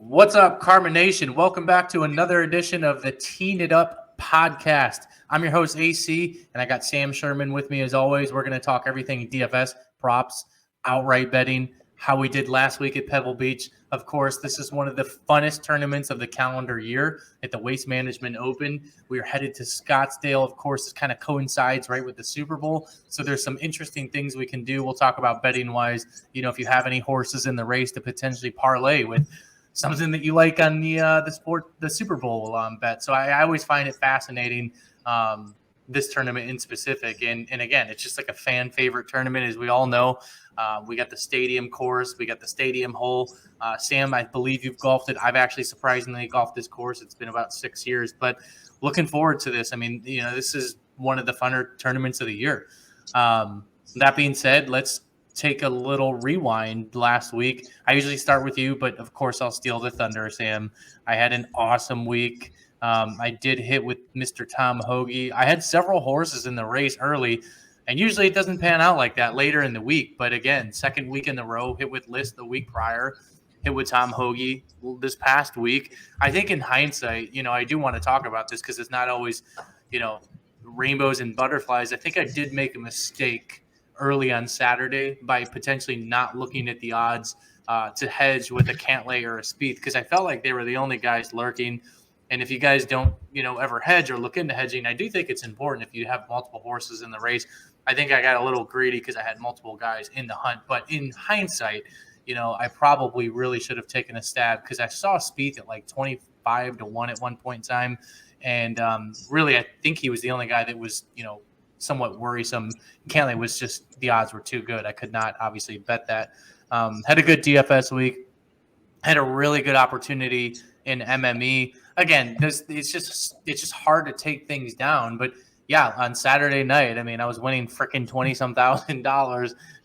What's up, Karma Nation? Welcome back to another edition of the Teen It Up podcast. I'm your host, AC, and I got Sam Sherman with me as always. We're going to talk everything DFS, props, outright betting, how we did last week at Pebble Beach. Of course, this is one of the funnest tournaments of the calendar year at the Waste Management Open. We are headed to Scottsdale. Of course, it kind of coincides right with the Super Bowl. So there's some interesting things we can do. We'll talk about betting-wise. You know, if you have any horses in the race to potentially parlay with something that you like on the Super Bowl bet. So I always find it fascinating, this tournament in specific. And again, it's just like a fan favorite tournament, as we all know. We got the stadium course, we got the stadium hole. Sam, I believe you've golfed it. I've actually surprisingly golfed this course. It's been about 6 years, but looking forward to this. I mean, you know, this is one of the funner tournaments of the year. That being said, let's take a little rewind last week. I usually start with you, but of course I'll steal the thunder, Sam. I had an awesome week. I did hit with Mr. Tom Hoagie. I had several horses in the race early, and usually it doesn't pan out like that later in the week. But again, second week in a row, hit with List the week prior, hit with Tom Hoagie this past week. I think in hindsight, you know, I do want to talk about this because it's not always, you know, rainbows and butterflies. I think I did make a mistake early on Saturday by potentially not looking at the odds to hedge with a Cantlay or a Spieth, because I felt like they were the only guys lurking. And if you guys don't, you know, ever hedge or look into hedging, I do think it's important if you have multiple horses in the race. I think I got a little greedy because I had multiple guys in the hunt. But in hindsight, you know, I probably really should have taken a stab, because I saw Spieth at like 25-1 at one point in time. And really, I think he was the only guy that was, you know, somewhat worrisome. Cantlay was just, the odds were too good. I could not obviously bet that. Had a good DFS week. Had a really good opportunity in MME. Again, it's just hard to take things down. But yeah, on Saturday night, I mean, I was winning freaking $20-some thousand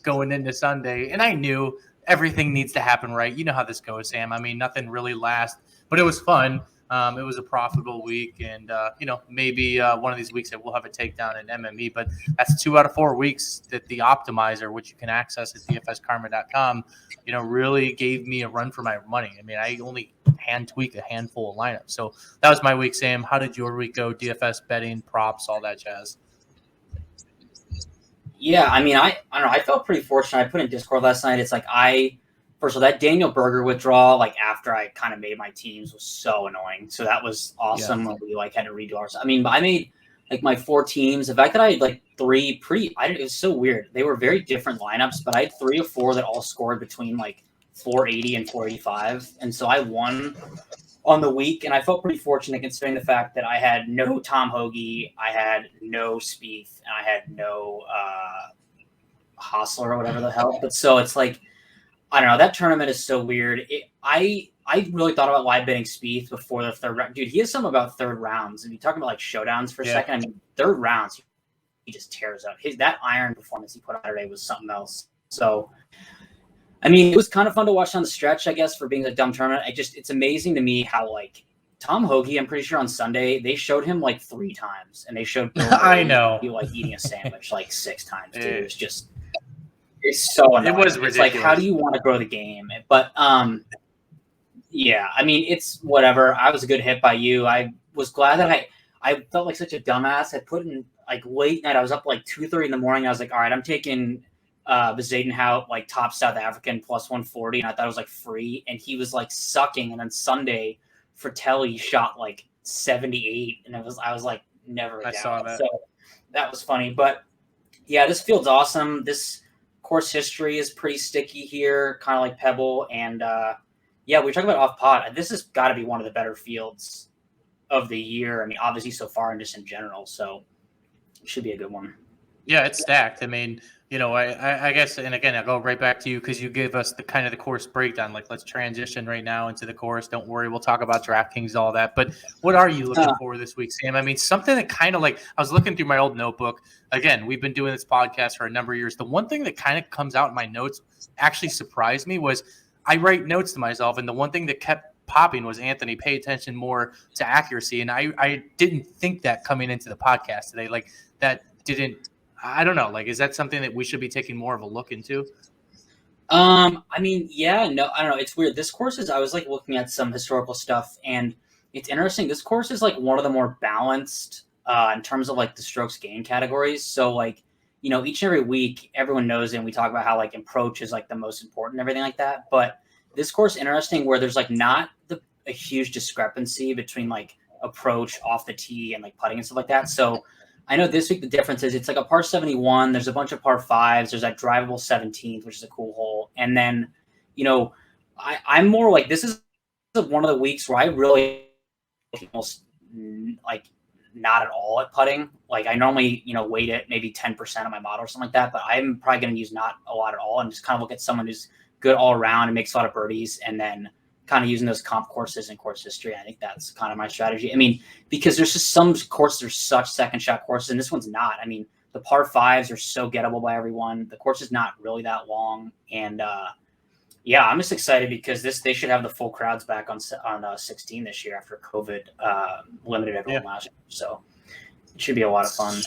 going into Sunday, and I knew everything needs to happen right. You know how this goes, Sam. I mean, nothing really lasts, but it was fun. It was a profitable week, and, you know, maybe one of these weeks I will have a takedown in MME, but that's 2 out of 4 weeks that the optimizer, which you can access at dfskarma.com, you know, really gave me a run for my money. I mean, I only hand tweak a handful of lineups. So that was my week, Sam. How did your week go? DFS betting, props, all that jazz. Yeah, I mean, I don't know. I felt pretty fortunate. I put in Discord last night. It's like first of all, that Daniel Berger withdrawal, like after I kind of made my teams, was so annoying. So that was awesome. Yeah. When we like had to redo ours. I mean, I made like my 4 teams. The fact that I had like 3 it was so weird. They were very different lineups, but I had 3 or 4 that all scored between like 480 and 485. And so I won on the week, and I felt pretty fortunate considering the fact that I had no Tom Hoagie, I had no Spieth, and I had no Hostler or whatever the hell. But so it's like, I don't know. That tournament is so weird. I really thought about live betting Spieth before the third round. Dude, he has some about third rounds. If you talk about like showdowns for a second, I mean, third rounds, he just tears up. That iron performance he put out today was something else. So, I mean, it was kind of fun to watch on the stretch, I guess, for being a dumb tournament. It's amazing to me how, like, Tom Hoagie, I'm pretty sure on Sunday, they showed him like 3 times, and they showed Bill I know. He like eating a sandwich like 6 times. Dude, it was just. It's so annoying. It was ridiculous. It's like, how do you want to grow the game? But, yeah, I mean, it's whatever. I was a good hit by you. I was glad that I felt like such a dumbass. I put in, like, late night. I was up, like, 2:30 in the morning. I was like, all right, I'm taking the Zadenhout, like, top South African plus 140, and I thought it was, like, free. And he was, like, sucking. And then Sunday, Fratelli shot, like, 78. And I was like, never again. I saw that. So that was funny. But, yeah, this field's awesome. This course history is pretty sticky here, kind of like Pebble. And, yeah, we're talking about off pod. This has got to be one of the better fields of the year. I mean, obviously so far and just in general. So it should be a good one. Yeah, it's stacked. I mean, you know, I guess, and again, I'll go right back to you because you give us the kind of the course breakdown. Like, let's transition right now into the course. Don't worry, we'll talk about DraftKings, all that. But what are you looking for this week, Sam? I mean, something that kind of like, I was looking through my old notebook. Again, we've been doing this podcast for a number of years. The one thing that kind of comes out in my notes actually surprised me was I write notes to myself, and the one thing that kept popping was, Anthony, pay attention more to accuracy. And I didn't think that coming into the podcast today. Like, that didn't – I don't know. Like, is that something that we should be taking more of a look into? I mean, yeah, no, I don't know. It's weird. This course is, I was like looking at some historical stuff, and it's interesting. This course is like one of the more balanced in terms of like the strokes gained categories. So like, each and every week, everyone knows it, and we talk about how like approach is like the most important and everything like that. But this course interesting where there's like not a huge discrepancy between like approach off the tee and like putting and stuff like that. So I know this week the difference is it's like a par 71. There's a bunch of par fives. There's that drivable 17th, which is a cool hole. And then, I'm more like this is one of the weeks where I really almost like not at all at putting. Like I normally, weight it maybe 10% of my model or something like that, but I'm probably going to use not a lot at all and just kind of look at someone who's good all around and makes a lot of birdies, and then kind of using those comp courses and course history. I think that's kind of my strategy. I mean, because there's just some courses are such second shot courses, and this one's not. I mean, the par fives are so gettable by everyone. The course is not really that long, and yeah, I'm just excited because they should have the full crowds back on 16 this year after COVID limited everyone last year. So it should be a lot of fun.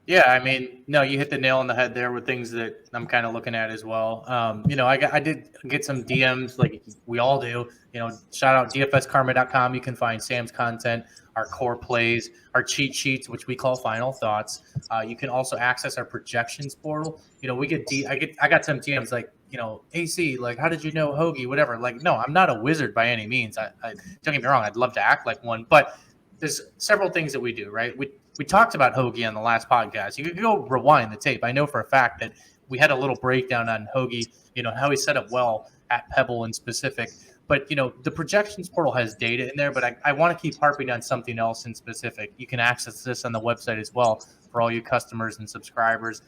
Yeah, I mean, no, you hit the nail on the head there with things that I'm kind of looking at as well. I did get some DMs like we all do. Shout out dfskarma.com. You can find Sam's content, our core plays, our cheat sheets, which we call final thoughts. You can also access our projections portal. I got some DMs like, AC, like, how did you know Hoagie, whatever. Like, no, I'm not a wizard by any means. I don't get me wrong. I'd love to act like one, but there's several things that we do, right? We talked about Hoagie on the last podcast. You could go rewind the tape. I know for a fact that we had a little breakdown on Hoagie, how he set up well at Pebble in specific. But, the projections portal has data in there, but I want to keep harping on something else in specific. You can access this on the website as well for all you customers and subscribers.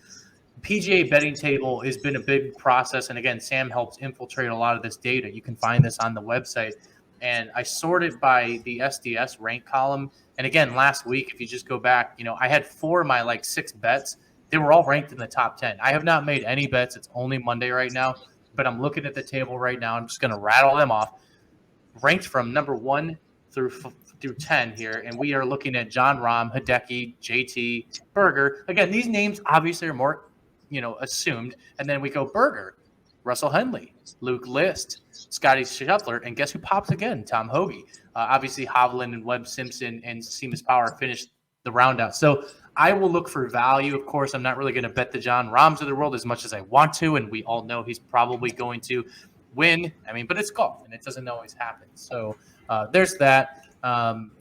PGA betting table has been a big process. And again, Sam helps infiltrate a lot of this data. You can find this on the website. And I sorted by the SDS rank column. And again, last week, if you just go back, I had 4 of my 6 bets. They were all ranked in the top 10. I have not made any bets. It's only Monday right now, but I'm looking at the table right now. I'm just going to rattle them off. Ranked from number 1 through 10 here. And we are looking at John Rahm, Hideki, JT, Berger. Again, these names obviously are more, assumed. And then we go Berger, Russell Henley, Luke List, Scotty Scheffler, and guess who pops again? Tom Hoagie. Obviously, Hovland and Webb Simpson and Seamus Power finished the round out. So I will look for value. Of course, I'm not really going to bet the John Rahms of the world as much as I want to, and we all know he's probably going to win. I mean, but it's golf, and it doesn't always happen. So there's that.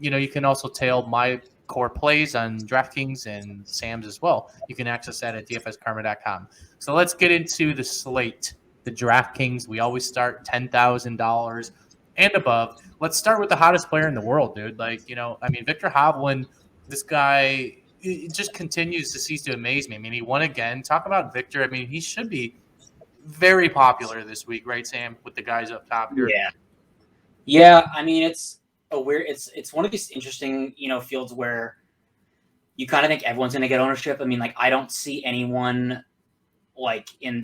You can also tail my core plays on DraftKings and Sam's as well. You can access that at dfskarma.com. So let's get into the slate. The DraftKings, we always start $10,000 and above. Let's start with the hottest player in the world, dude. Victor Hovland, this guy, it just continues to cease to amaze me. I mean, he won again. Talk about Victor. I mean, he should be very popular this week, right, Sam, with the guys up top here? Yeah. I mean, it's one of these interesting, fields where you kind of think everyone's going to get ownership. I mean, I don't see anyone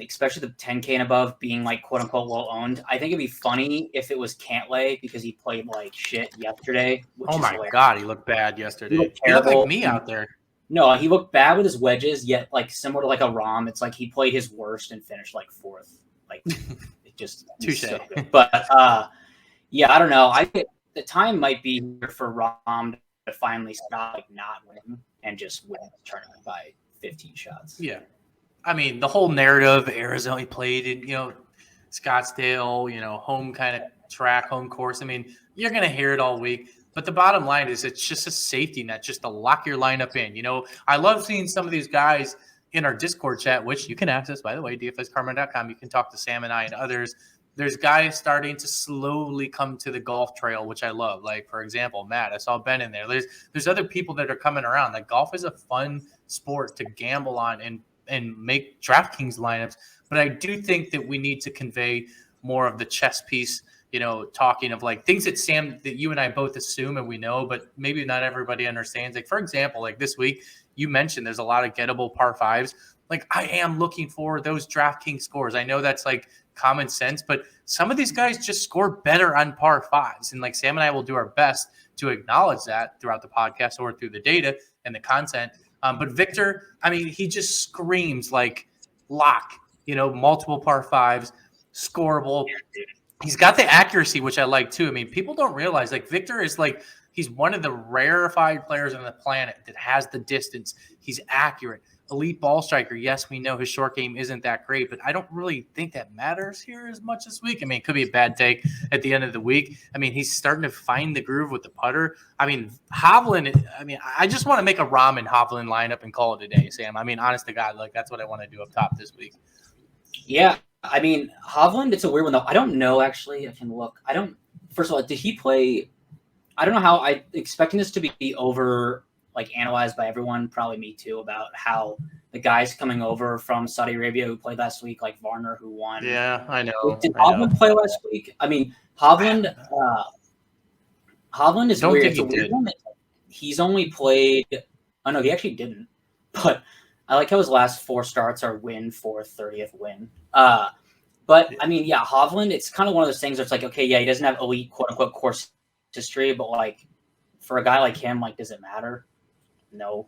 especially the 10K and above being quote unquote well owned. I think it'd be funny if it was Cantlay because he played like shit yesterday. Oh my God, he looked bad yesterday. He looked like me out there. No, he looked bad with his wedges, yet similar to a Rahm. It's he played his worst and finished 4th. It just touche. So but yeah, I don't know. I think the time might be here for Rahm to finally stop not winning and just win the tournament by 15 shots. Yeah. I mean, the whole narrative, Arizona played in, Scottsdale, home kind of track, home course. I mean, you're going to hear it all week. But the bottom line is it's just a safety net just to lock your lineup in. I love seeing some of these guys in our Discord chat, which you can access, by the way, dfskarma.com. You can talk to Sam and I and others. There's guys starting to slowly come to the golf trail, which I love. For example, Matt, I saw Ben in there. There's other people that are coming around. Golf is a fun sport to gamble on and make DraftKings lineups. But I do think that we need to convey more of the chess piece, talking of things that Sam, that you and I both assume and we know, but maybe not everybody understands. For example, this week, you mentioned there's a lot of gettable par fives. I am looking for those DraftKings scores. I know that's common sense, but some of these guys just score better on par fives. And Sam and I will do our best to acknowledge that throughout the podcast or through the data and the content. But Victor, I mean, he just screams lock, multiple par fives, scoreable. He's got the accuracy, which I like too. I mean, people don't realize like Victor is like he's one of the rarefied players on the planet that has the distance. He's accurate. Elite ball striker. Yes, we know his short game isn't that great, but I don't really think that matters here as much this week. I mean, it could be a bad take at the end of the week. I mean, he's starting to find the groove with the putter. I mean, Hovland, I just want to make a Rahm and Hovland lineup and call it a day, Sam. I mean, honest to God, like that's what I want to do up top this week. Yeah. I mean, Hovland, it's a weird one, though. I don't know, actually. I can look. First of all, did he play? I don't know how I'm expecting this to be over, like, analyzed by everyone, probably me too, about how the guys coming over from Saudi Arabia who played last week, like Varner, who won. Yeah, I know. Did Hovland play last week? I mean, Hovland is don't weird. Think he did. He's only played – oh, no, he actually didn't. But I like how his last 4 starts are win for 30th win. But, I mean, yeah, Hovland, it's kind of one of those things where it's like, okay, yeah, he doesn't have elite, quote-unquote, course history, but, like, for a guy like him, like, does it matter? No.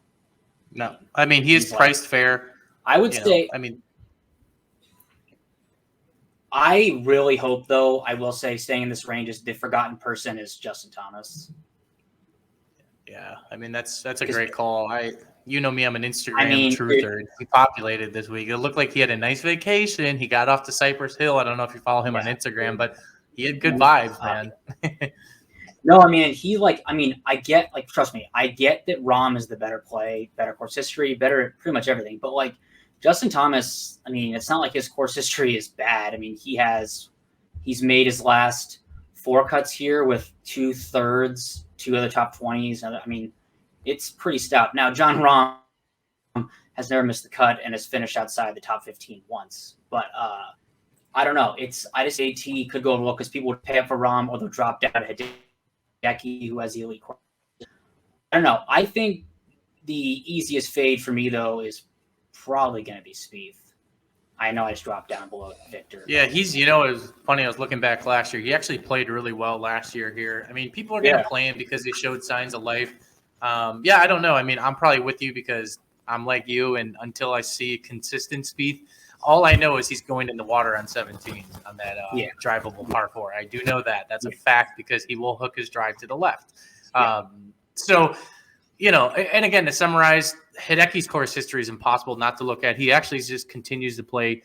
I mean, he is priced fair. I would say – I mean, I really hope, though, I will say staying in this range is the forgotten person is Justin Thomas. Yeah, I mean, that's a great call. You know me, I'm an Instagram truther. He populated this week. It looked like he had a nice vacation. He got off to Cypress Hill. I don't know if you follow him on Instagram, but he had good vibes, man. No, I mean, I get, like, trust me, I get that Rahm is the better play, better course history, better pretty much everything. But, like, Justin Thomas, I mean, it's not like his course history is bad. I mean, he's made his last 4 cuts here with 2/3, 2 of the top 20s. I mean, it's pretty stout. Now, John Rahm has never missed the cut and has finished outside the top 15 once. But I don't know. I just AT could go overlook because people would pay up for Rahm or they'll drop down to Hideki, who has the elite course. I don't know. I think the easiest fade for me, though, is probably going to be Spieth. I know I just dropped down below Victor. Yeah, it was funny. I was looking back last year. He actually played really well last year here. I mean, people are going to play him because he showed signs of life. I don't know. I mean, I'm probably with you because I'm like you, and until I see consistent Spieth, all I know is he's going in the water on 17 on that drivable par 4. I do know that. That's a fact because he will hook his drive to the left. So, and again, to summarize, Hideki's course history is impossible not to look at. He actually just continues to play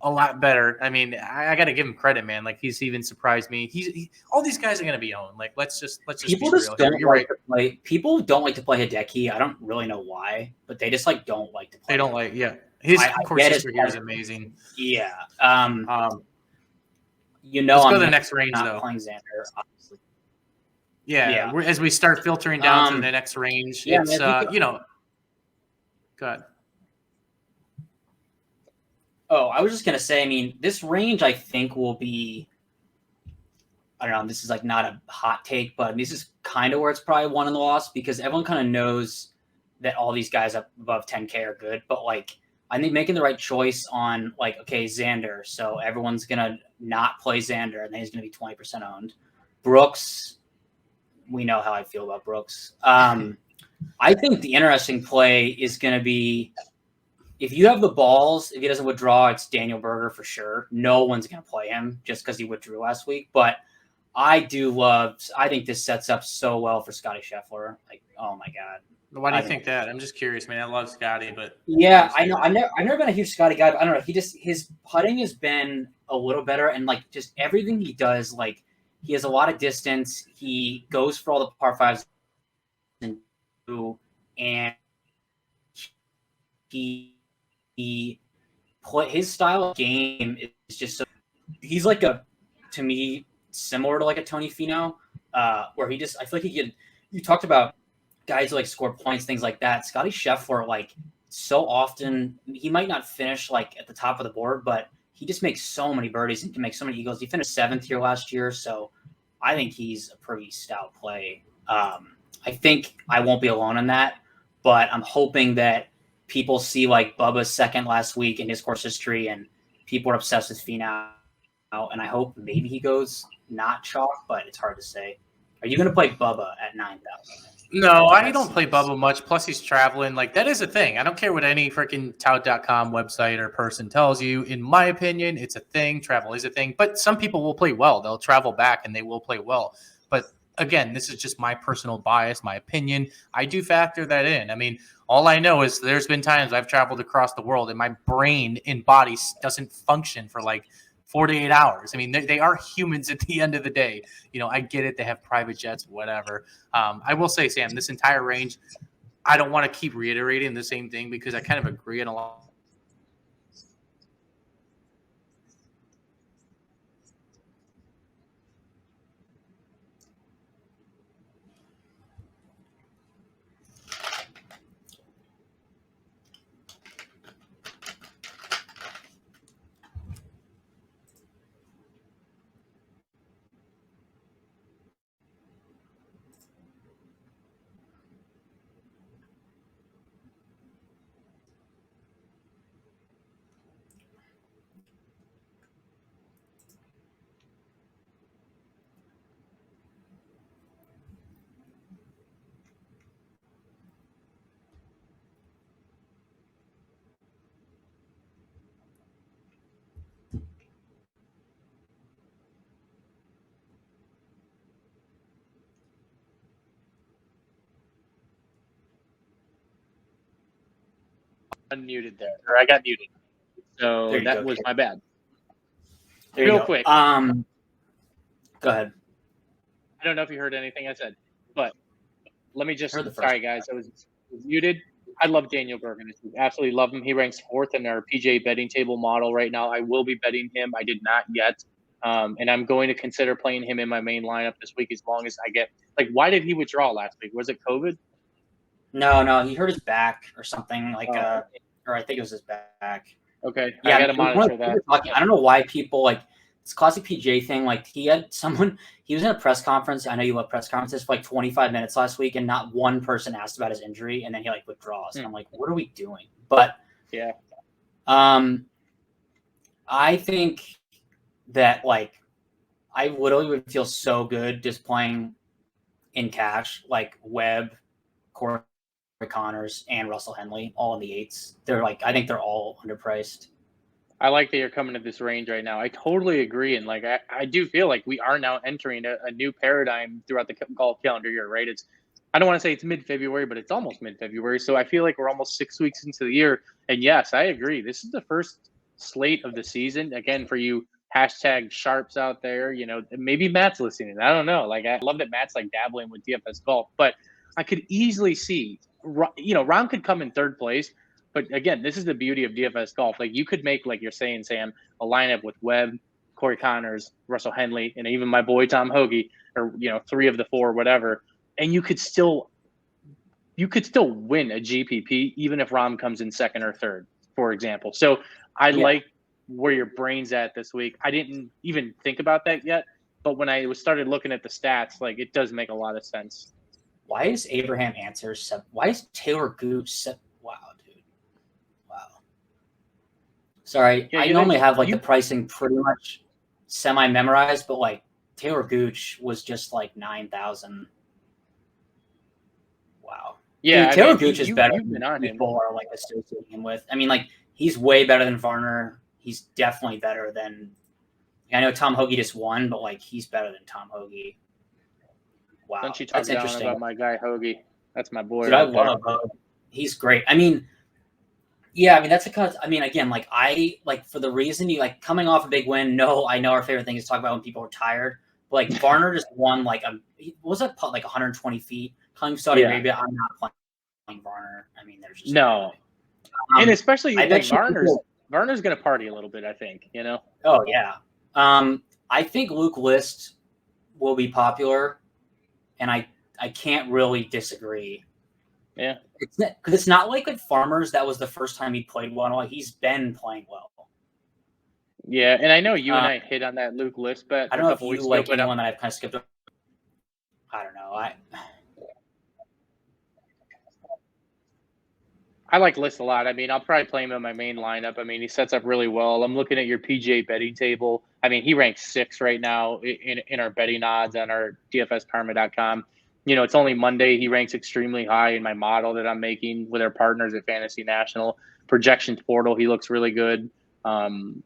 a lot better. I mean, I got to give him credit, man. Like, he's even surprised me. All these guys are going to be owned. Like, let's just people be just real. Don't like to play. People don't like to play Hideki. I don't really know why, but they just don't like to play. They don't like, His course history here is amazing. Yeah. Let's go to the next range, though. Playing Xander, obviously. Yeah. As we start filtering down to the next range, it's go ahead. Oh, I was just going to say, I mean, this range I think will be, I don't know, this is like not a hot take, but this is kind of where it's probably won and lost because everyone kind of knows that all these guys up above 10K are good. But, like, I think making the right choice on, like, okay, Xander, so everyone's going to not play Xander, and then he's going to be 20% owned. Brooks, we know how I feel about Brooks. I think the interesting play is going to be, if you have the balls, if he doesn't withdraw, it's Daniel Berger for sure. No one's going to play him just because he withdrew last week. But I think this sets up so well for Scotty Scheffler. Like, oh my God. Why do you think that? I'm just curious, man. I love Scotty, but yeah, I know. I've never been a huge Scotty guy, but I don't know. His putting has been a little better, and like just everything he does, like he has a lot of distance. He goes for all the par fives, and his style of game is just so. He's like to me, similar to like a Tony Finau, where I feel like you talked about guys who like score points, things like that. Scotty Scheffler, like so often, he might not finish like at the top of the board, but he just makes so many birdies and can make so many eagles. He finished 7th here last year, so I think he's a pretty stout play. I think I won't be alone in that, but I'm hoping that people see like Bubba's second last week in his course history, and people are obsessed with Finau, and I hope maybe he goes not chalk, but it's hard to say. Are you going to play Bubba at 9,000? No, I don't play Bubba much. Plus, he's traveling. Like, that is a thing. I don't care what any freaking tout.com website or person tells you. In my opinion, it's a thing. Travel is a thing. But some people will play well. They'll travel back and they will play well. But again, this is just my personal bias, my opinion. I do factor that in. I mean, all I know is there's been times I've traveled across the world and my brain and body doesn't function for like 48 hours. I mean, they are humans at the end of the day. You know, I get it. They have private jets, whatever. I will say, Sam, this entire range, I don't want to keep reiterating the same thing because I kind of agree on a lot. Unmuted there, or I got muted. So that was my bad. Real quick. Go ahead. I don't know if you heard anything I said, but let me just. Sorry, guys, I was muted. I love Daniel Bergen. I absolutely love him. He ranks 4th in our PGA betting table model right now. I will be betting him. I did not yet. And I'm going to consider playing him in my main lineup this week as long as I get. Like, why did he withdraw last week? Was it COVID? No, he hurt his back or something or I think it was his back. Okay, yeah, I got to monitor that. I don't know why people like it's a classic PGA thing. Like he was in a press conference. I know you love press conferences for like 25 minutes last week, and not one person asked about his injury, and then he like withdraws. And I'm like, what are we doing? But yeah, I think that like I literally would feel so good just playing in cash, like Webb, Corey Connors, and Russell Henley, all in the 8s. They're like, I think they're all underpriced. I like that you're coming to this range right now. I totally agree. And like, I do feel like we are now entering a new paradigm throughout the golf calendar year, right? I don't want to say it's mid-February, but it's almost mid-February. So I feel like we're almost 6 weeks into the year. And yes, I agree. This is the first slate of the season. Again, for you hashtag sharps out there, you know, maybe Matt's listening. I don't know. Like, I love that Matt's like dabbling with DFS golf, but I could easily see, you know, Ron could come in 3rd place. But again, this is the beauty of DFS golf. Like, you could make, like you're saying, Sam, a lineup with Webb, Corey Connors, Russell Henley, and even my boy Tom Hoagie, or, you know, 3 of the 4, whatever. And you could still win a GPP even if Rom comes in 2nd or 3rd, for example. So I like where your brain's at this week. I didn't even think about that yet, but when I started looking at the stats, like, it does make a lot of sense. Why is Abraham Answers? Why is Taylor Gooch? Wow, dude. Wow. Sorry, I normally have like the pricing pretty much semi-memorized, but like Taylor Gooch was just like 9,000. Wow. Yeah, dude, Taylor Gooch is better than people are like associating him with. I mean, like, he's way better than Varner. He's definitely better than. I know Tom Hoagie just won, but like he's better than Tom Hoagie. Wow, don't you talk down about my guy Hoagie? That's my boy. Dude, I love Hoagie. He's great. I mean, yeah, I mean that's because again, like I like for the reason you like coming off a big win. No, I know our favorite thing is to talk about when people are tired. But like Varner just won like was that putt like 120 feet coming from Saudi Arabia. I'm not playing Varner. I mean, there's just no, and especially like Varner's going to party a little bit. I think Oh yeah, I think Luke List will be popular. And I can't really disagree. Yeah. Because it's not like with Farmers, that was the first time he played well. He's been playing well. Yeah, and I know you and I hit on that Luke List bet. I don't know if you like anyone that I've kind of skipped over. I don't know. I like List a lot. I mean, I'll probably play him in my main lineup. I mean, he sets up really well. I'm looking at your PGA betting table. I mean, he ranks 6th right now in our betting odds on our DFSParma.com. It's only Monday. He ranks extremely high in my model that I'm making with our partners at Fantasy National. Projections portal, he looks really good. It's going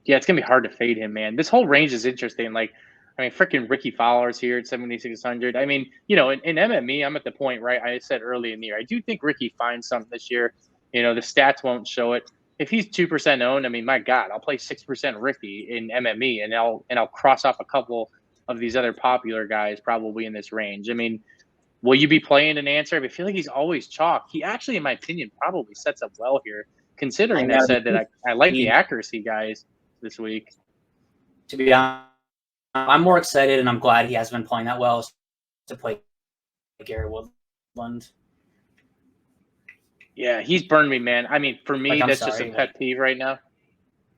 to be hard to fade him, man. This whole range is interesting. Freaking Ricky Fowler's here at 7,600. In MME, I'm at the point, right? I said early in the year, I do think Ricky finds something this year. The stats won't show it. If he's 2% owned, my God, I'll play 6% Ricky in MME, and I'll cross off a couple of these other popular guys probably in this range. Will you be playing an answer? I feel like he's always chalk. He actually, in my opinion, probably sets up well here, considering I said that I like the accuracy guys this week. To be honest, I'm more excited, and I'm glad he hasn't been playing that well to play Gary Woodland. Yeah, he's burned me, man. For me, that's just a pet peeve right now.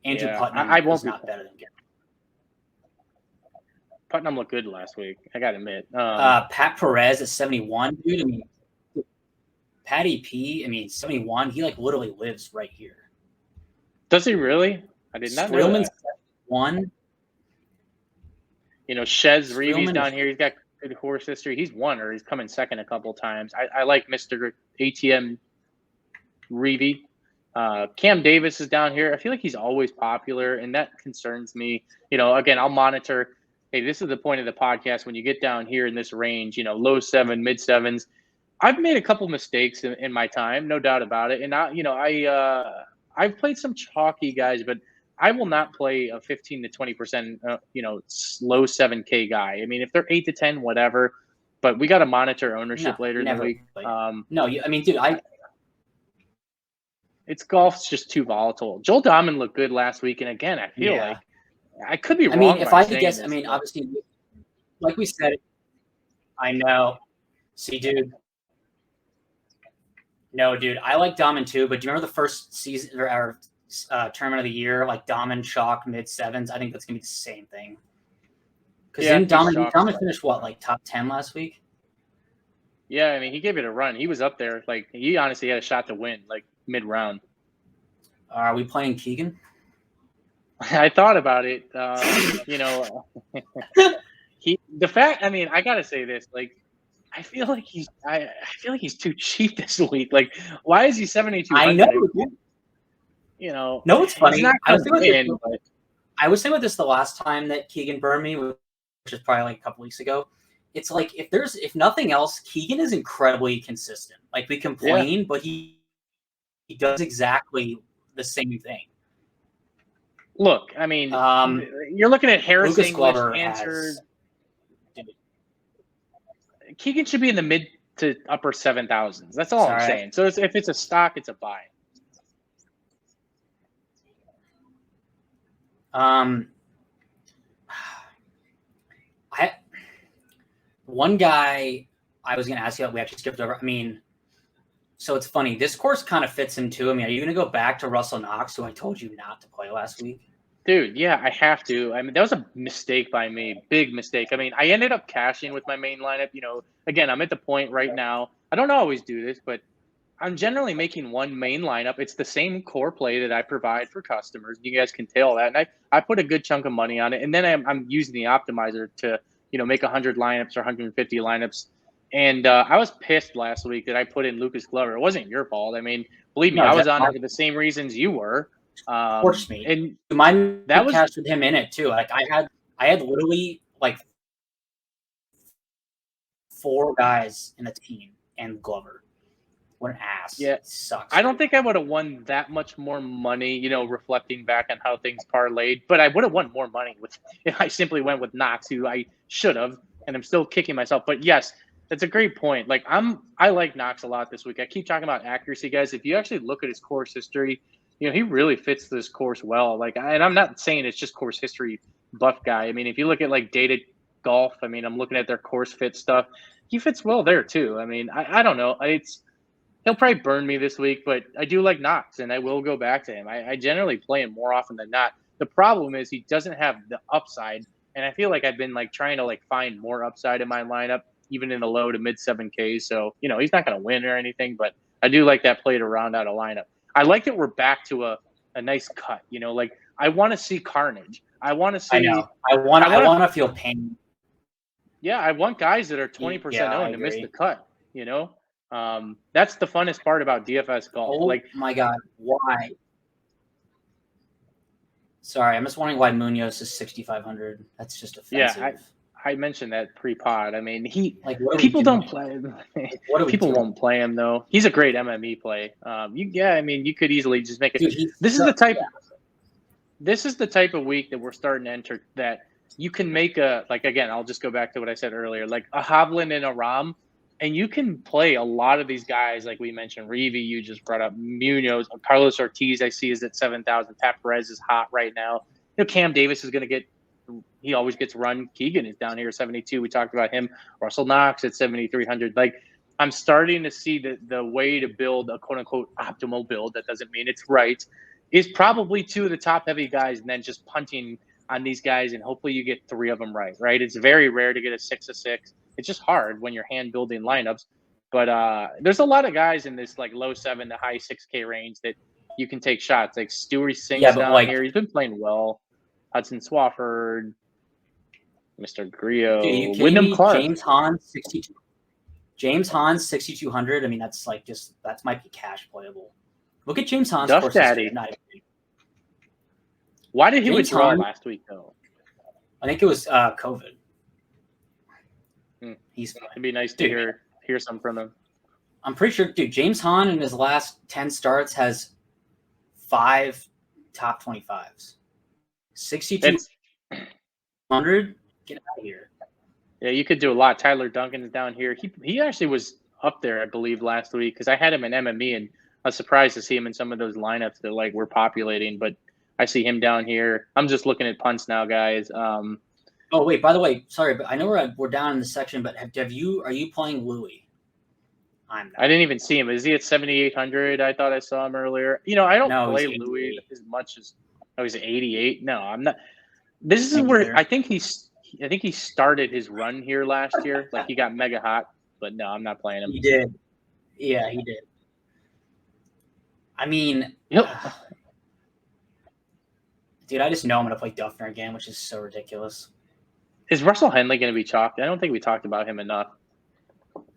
Andrew Putnam is not better than Gary. Putnam looked good last week, I got to admit. Pat Perez at 71, dude. Patty P, 71, he literally lives right here. Does he really? I did not know that. 71. Shez Reeves down here. He's got good horse history. He's won or he's come in second a couple times. I like Mr. ATM Reeve. Cam Davis is down here. I feel like he's always popular, and that concerns me. Again, I'll monitor. Hey, this is the point of the podcast. When you get down here in this range, low 7, mid 7s, I've made a couple mistakes in my time, no doubt about it. And I've played some chalky guys, but I will not play a 15 to 20%, low 7K guy. If they're 8 to 10, whatever. But we got to monitor ownership later in the week. Dude, it's golf's just too volatile. Joel Dahman looked good last week, and again, I feel like I could be wrong. If I could guess, obviously, like we said, I know. See, dude. No, dude, I like Dahman too, but do you remember the first season or tournament of the year, like Dahman chalk mid 7s? I think that's gonna be the same thing. Because Dahman finished what, top 10 last week? Yeah, he gave it a run. He was up there. He honestly had a shot to win, mid round. Are we playing Keegan? I thought about it. I gotta say this. I feel like he's too cheap this week. Why is he 7,200? I know. No, it's funny. I was saying about this the last time that Keegan burned me, which is probably a couple weeks ago. It's if nothing else, Keegan is incredibly consistent. We complain, but he does exactly the same thing. Look, you're looking at Harris Lucas English Glover answered. Keegan should be in the mid to upper 7,000s. That's all I'm saying. So if it's a stock, it's a buy. One guy I was going to ask you about, we actually skipped over. So it's funny. This course kind of fits him too. Are you going to go back to Russell Knox, who I told you not to play last week? Dude, yeah, I have to. That was a mistake by me. Big mistake. I ended up cashing with my main lineup. Again, I'm at the point right now. I don't always do this, but I'm generally making one main lineup. It's the same core play that I provide for customers. You guys can tell that. And I put a good chunk of money on it. And then I'm using the optimizer to, make 100 lineups or 150 lineups. And I was pissed last week that I put in Lucas Glover. It wasn't your fault. Believe me, I was on it for the same reasons you were. Forced me. And mine that was cashed with him in it too. I had literally 4 guys in the team and Glover. What an ass. Yeah, it sucks. I don't think I would have won that much more money, reflecting back on how things parlayed. But I would have won more money if I simply went with Knox, who I should have, and I'm still kicking myself. But yes, that's a great point. I like Knox a lot this week. I keep talking about accuracy, guys. If you actually look at his course history, he really fits this course well. And I'm not saying it's just course history buff guy. If you look at dated golf, I'm looking at their course fit stuff. He fits well there too. I don't know. He'll probably burn me this week, but I do like Knox, and I will go back to him. I generally play him more often than not. The problem is he doesn't have the upside, and I feel like I've been trying to find more upside in my lineup, even in the low to mid 7Ks. So he's not going to win or anything, but I do like that play to round out a lineup. I like that we're back to a nice cut. I want to see carnage. I want to see. I know. I want to feel pain. Yeah, I want guys that are 20% owned to miss the cut, you know? That's the funnest part about DFS golf. Oh, my God. Why? Sorry, I'm just wondering why Munoz is 6,500. That's just offensive. Yeah, I mentioned that pre-pod. I mean, people don't play him. People won't play him though. He's a great MME play. You could easily just make it. Dude, this is the type of week that we're starting to enter that you can make again, I'll just go back to what I said earlier, like a Hovland and a Rahm, and you can play a lot of these guys like we mentioned. Reeve, you just brought up Munoz, Carlos Ortiz. I see is at 7,000. Pat Perez is hot right now. Cam Davis is going to get. He always gets run. Keegan is down here at 72. We talked about him. Russell Knox at 7,300. Like, I'm starting to see the way to build a quote-unquote optimal build. That doesn't mean it's right. Is probably two of the top-heavy guys and then just punting on these guys, and hopefully you get three of them right? It's very rare to get a 6-6. It's just hard when you're hand-building lineups. But there's a lot of guys in this like low 7 to high 6K range that you can take shots. Like Stewie Singh's down here. He's been playing well. Hudson Swafford, Mr. Grillo, Wyndham Clark. James Hahn, 62. James Hahn, 6,200. I mean, that might be cash playable. Look at James Hahn's Duff Daddy. Why did he withdraw last week, though? I think it was COVID. It'd be nice to hear some from him. I'm pretty sure, dude, James Hahn in his last 10 starts has 5 top 25s. 6,200. Get out of here. Yeah, you could do a lot. Tyler Duncan's down here. He actually was up there, I believe, last week because I had him in MME, and I was surprised to see him in some of those lineups that like we're populating. But I see him down here. I'm just looking at punts now, guys. Oh wait, by the way, sorry, but I know we're down in the section. But are you playing Louis? I didn't even see him. Is he at 7,800? I thought I saw him earlier. I don't play Louis as much as. Oh, he's 88. No, I'm not. This is where I think he started his run here last year. Like he got mega hot, but no, I'm not playing him. He did. Yeah, he did. I mean, dude, I just know I'm going to play Duffner again, which is so ridiculous. Is Russell Henley going to be chalked? I don't think we talked about him enough.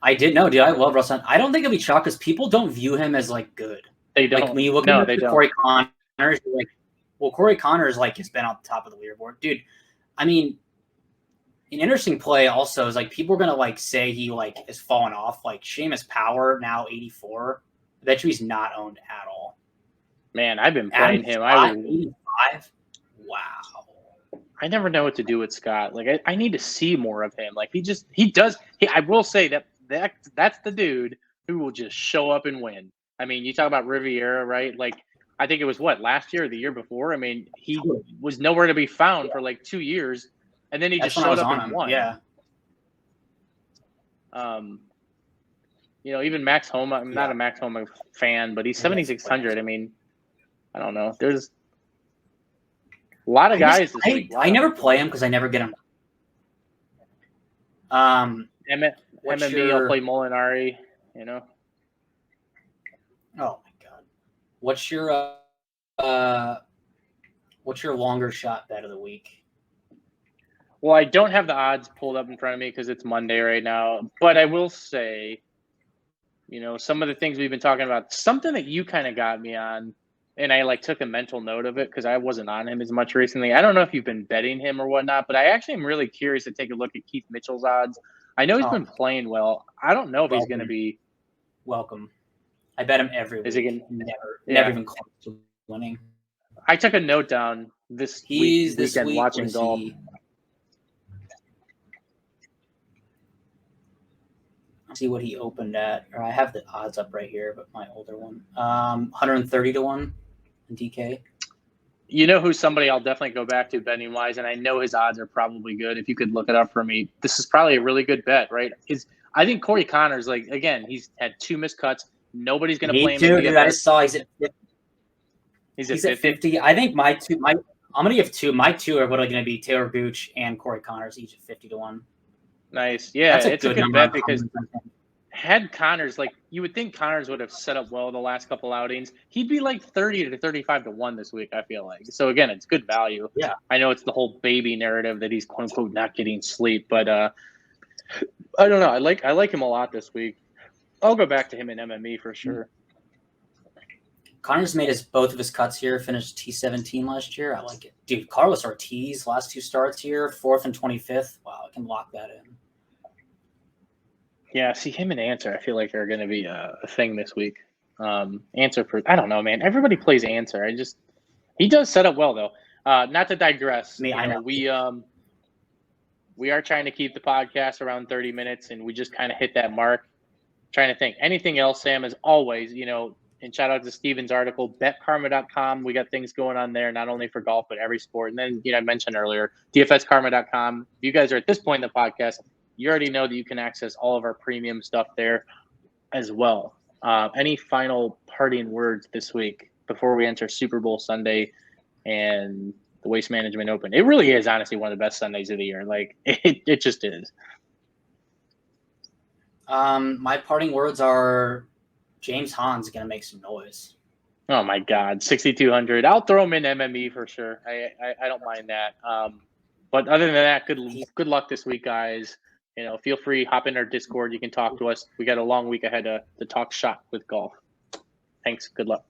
I did know, dude. I love Russell. I don't think he'll be chalked because people don't view him as like good. They don't. Like when you look at Corey Connors, you're like. Well, Corey Connors has been on the top of the leaderboard, dude. I mean, an interesting play also is like people are gonna say he is falling off. Like Seamus Power now 84. I bet you he's not owned at all. Man, I've been playing him. 85. Wow. I never know what to do with Scott. Like I need to see more of him. Like he does. I will say that's the dude who will just show up and win. I mean, you talk about Riviera, right? Like. I think it was last year or the year before. I mean, he was nowhere to be found for 2 years, and then he just showed up and won. Yeah. Even Max Homa. I'm not a Max Homa fan, but he's 7,600. I mean, I don't know. There's a lot of guys. I never play him because I never get him. MME, I'll play Molinari. Oh. What's your longer shot bet of the week? Well, I don't have the odds pulled up in front of me because it's Monday right now. But I will say, some of the things we've been talking about, something that you kind of got me on, and I took a mental note of it because I wasn't on him as much recently. I don't know if you've been betting him or whatnot, but I actually am really curious to take a look at Keith Mitchell's odds. I know he's been playing well. I don't know if he's going to be welcome. I bet him every week. Is he gonna, never even close to winning. I took a note down this weekend watching golf. See what he opened at. Or I have the odds up right here, but my older one. 130 to 1 in DK. You know who's somebody I'll definitely go back to betting wise, and I know his odds are probably good. If you could look it up for me, this is probably a really good bet, right? I think Corey Connors, again, he's had 2 missed cuts. Nobody's going to play him. Dude, I just saw he's at 50. He's at 50. I think I'm going to give 2. My 2 are going to be Taylor Gooch and Corey Connors, each at 50 to 1. Nice. Yeah, it's a good bet because had Connors, you would think Connors would have set up well the last couple outings. He'd be 30 to 35 to 1 this week, I feel like. So, again, it's good value. Yeah. I know it's the whole baby narrative that he's, quote unquote, not getting sleep, but I don't know. I like him a lot this week. I'll go back to him in MME for sure. Connor's made both of his cuts here, finished T17 last year. I like it. Dude, Carlos Ortiz, last 2 starts here, 4th and 25th. Wow, I can lock that in. Yeah, see, him and Answer, I feel like are going to be a thing this week. Answer, I don't know, man. Everybody plays Answer. He does set up well, though. Not to digress. I know. We are trying to keep the podcast around 30 minutes, and we just kind of hit that mark. Trying to think. Anything else, Sam, as always, and shout out to Steven's article, betkarma.com. We got things going on there, not only for golf, but every sport. And then, I mentioned earlier, dfskarma.com. If you guys are at this point in the podcast, you already know that you can access all of our premium stuff there as well. Any final parting words this week before we enter Super Bowl Sunday and the Waste Management Open? It really is honestly one of the best Sundays of the year. Like it just is. My parting words are James Hahn's going to make some noise. Oh my God, 6,200. I'll throw him in MME for sure. I don't mind that. But other than that, good luck this week, guys. Feel free, hop in our Discord. You can talk to us. We got a long week ahead to talk shop with golf. Thanks. Good luck.